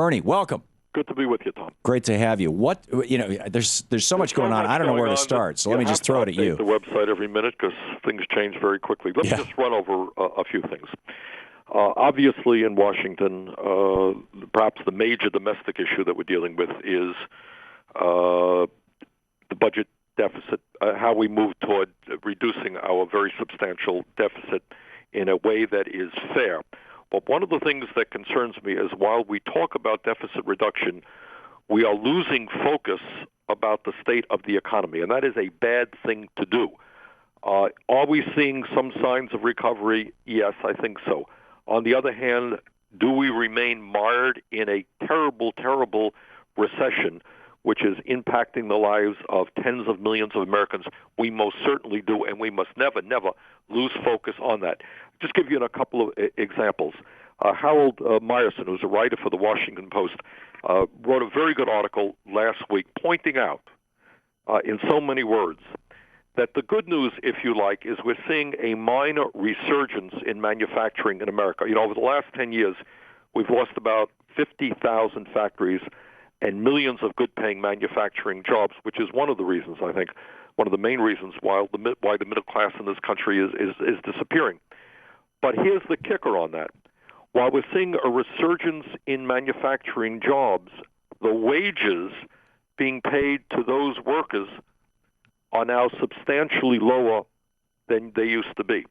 Ernie, welcome. Good to be with you, Tom. Great to have you. There's so much going on. I don't know where to start, so let me just throw it at you. The website every minute because things change very quickly. Let me just run over a few things. Obviously, in Washington, perhaps the major domestic issue that we're dealing with is the budget deficit, how we move toward reducing our very substantial deficit in a way that is fair. But one of the things that concerns me is while we talk about deficit reduction, we are losing focus about the state of the economy, and that is a bad thing to do. Are we seeing some signs of recovery? Yes, I think so. On the other hand, do we remain mired in a terrible, terrible recession, which is impacting the lives of tens of millions of Americans? We most certainly do, and we must never, never lose focus on that. Just give you a couple of examples. Harold Meyerson, who's a writer for the Washington Post, wrote a very good article last week pointing out in so many words that the good news, if you like, is we're seeing a minor resurgence in manufacturing in America. Over the last 10 years, we've lost about 50,000 factories and millions of good-paying manufacturing jobs, which is one of the reasons, I think, one of the main reasons why the middle class in this country is disappearing. But here's the kicker on that. While we're seeing a resurgence in manufacturing jobs, the wages being paid to those workers are now substantially lower than they used to be.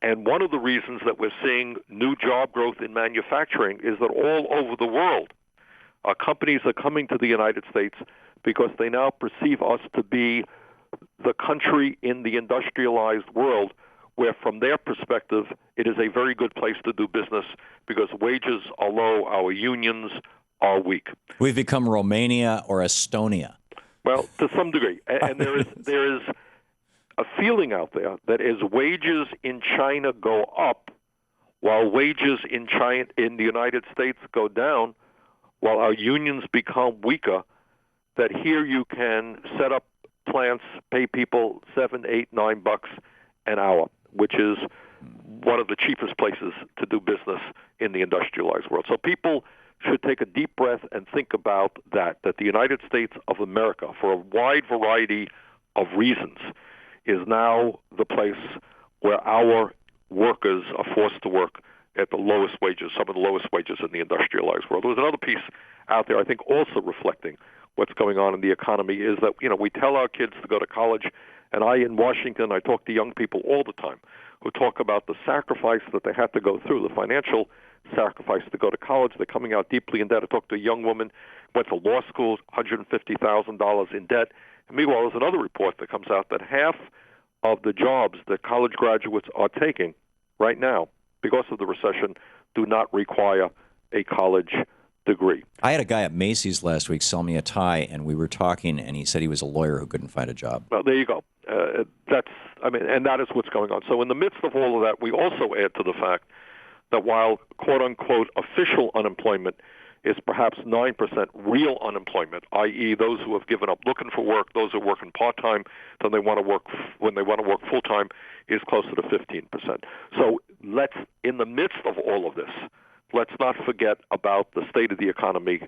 And one of the reasons that we're seeing new job growth in manufacturing is that all over the world, companies are coming to the United States because they now perceive us to be the country in the industrialized world where, from their perspective, it is a very good place to do business because wages are low, our unions are weak. We've become Romania or Estonia. Well, to some degree. And there is a feeling out there that as wages in China go up, while wages in the United States go down, while our unions become weaker, that here you can set up plants, pay people $7, $8, $9 an hour, which is one of the cheapest places to do business in the industrialized world. So people should take a deep breath and think about that the United States of America, for a wide variety of reasons, is now the place where our workers are forced to work at the lowest wages, some of the lowest wages in the industrialized world. There's another piece out there, I think, also reflecting what's going on in the economy is that, we tell our kids to go to college, and in Washington, I talk to young people all the time who talk about the sacrifice that they had to go through, the financial sacrifice to go to college. They're coming out deeply in debt. I talked to a young woman, went to law school, $150,000 in debt. And meanwhile, there's another report that comes out that half of the jobs that college graduates are taking right now, because of the recession, do not require a college degree. I had a guy at Macy's last week sell me a tie, and we were talking, and he said he was a lawyer who couldn't find a job. Well, there you go. And that is what's going on. So in the midst of all of that, we also add to the fact that while quote-unquote official unemployment is perhaps 9%, real unemployment, i.e. those who have given up looking for work, those who are working part-time, when they want to work full-time, is closer to 15%. So in the midst of all of this, let's not forget about the state of the economy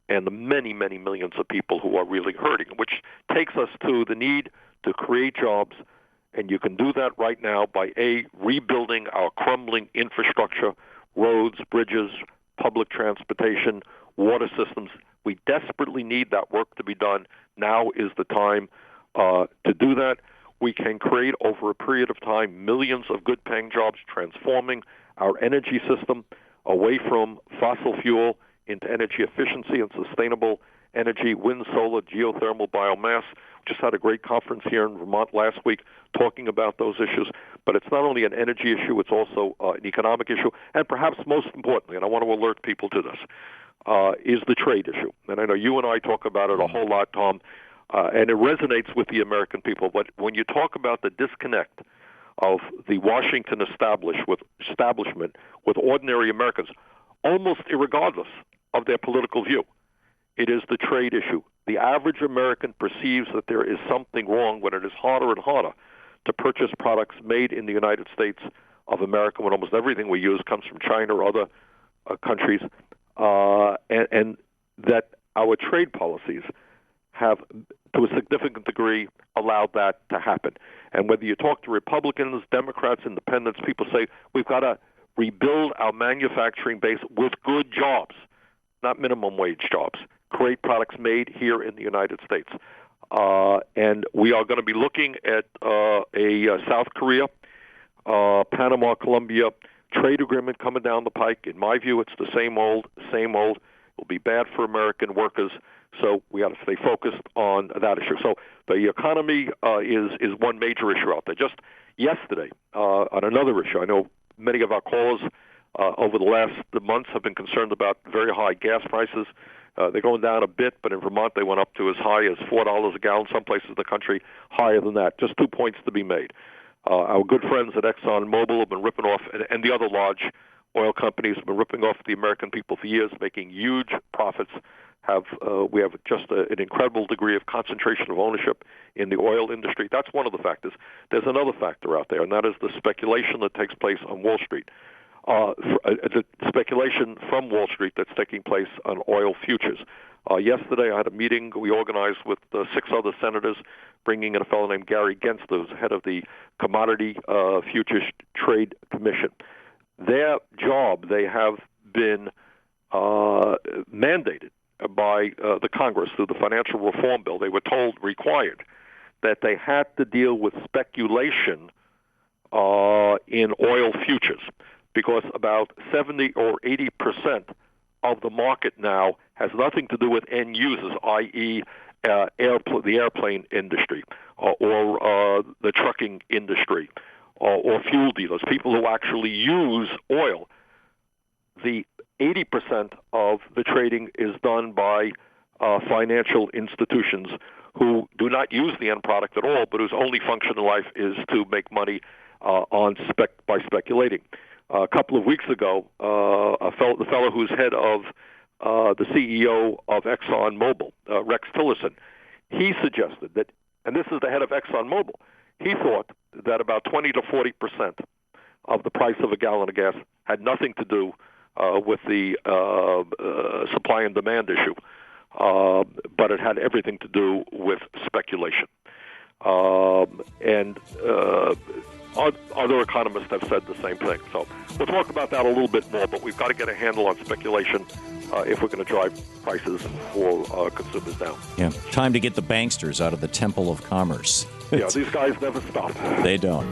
and the many, many millions of people who are really hurting, which takes us to the need to create jobs. And you can do that right now by, rebuilding our crumbling infrastructure, roads, bridges, public transportation, water systems. We desperately need that work to be done. Now is the time to do that. We can create, over a period of time, millions of good-paying jobs, transforming our energy system away from fossil fuel into energy efficiency and sustainable energy, wind, solar, geothermal, biomass. Just had a great conference here in Vermont last week talking about those issues. But it's not only an energy issue, it's also an economic issue. And perhaps most importantly, and I want to alert people to this, is the trade issue. And I know you and I talk about it a whole lot, Tom, and it resonates with the American people. But when you talk about the disconnect of the Washington establishment with ordinary Americans, almost irregardless of their political view, it is the trade issue. The average American perceives that there is something wrong when it is harder and harder to purchase products made in the United States of America, when almost everything we use comes from China or other countries. and that our trade policies have, to a significant degree, allowed that to happen. And whether you talk to Republicans, Democrats, Independents, people say we've got to rebuild our manufacturing base with good jobs, not minimum wage jobs. Great products made here in the United States. And we are going to be looking at a South Korea, Panama, Colombia trade agreement coming down the pike. In my view, it's the same old, same old. It'll be bad for American workers. So we got to stay focused on that issue. So the economy is one major issue out there. Just yesterday, on another issue, I know many of our callers over the last months have been concerned about very high gas prices. They're going down a bit, but in Vermont they went up to as high as $4 a gallon. Some places in the country higher than that. Just 2 points to be made. Our good friends at ExxonMobil have been ripping off, and the other large oil companies have been ripping off the American people for years, making huge profits. We have just an incredible degree of concentration of ownership in the oil industry. That's one of the factors. There's another factor out there, and that is the speculation that takes place on Wall Street. The speculation from Wall Street that's taking place on oil futures. Yesterday I had a meeting we organized with 6 other senators, bringing in a fellow named Gary Gensler, who's head of the Commodity Futures Trade Commission. Their job, they have been mandated by the Congress through the financial reform bill. They were required that they had to deal with speculation in oil futures, because about 70 or 80% of the market now has nothing to do with end users, i.e. the airplane industry or the trucking industry or fuel dealers, people who actually use oil. The 80% of the trading is done by financial institutions who do not use the end product at all, but whose only function in life is to make money by speculating. A couple of weeks ago, the fellow who's head of the CEO of ExxonMobil, Rex Tillerson, he suggested that, and this is the head of ExxonMobil, he thought that about 20 to 40% of the price of a gallon of gas had nothing to do with the supply and demand issue, but it had everything to do with speculation. And other economists have said the same thing. So we'll talk about that a little bit more, but we've got to get a handle on speculation if we're going to drive prices for consumers down. Yeah, time to get the banksters out of the temple of commerce. Yeah, these guys never stop. They don't.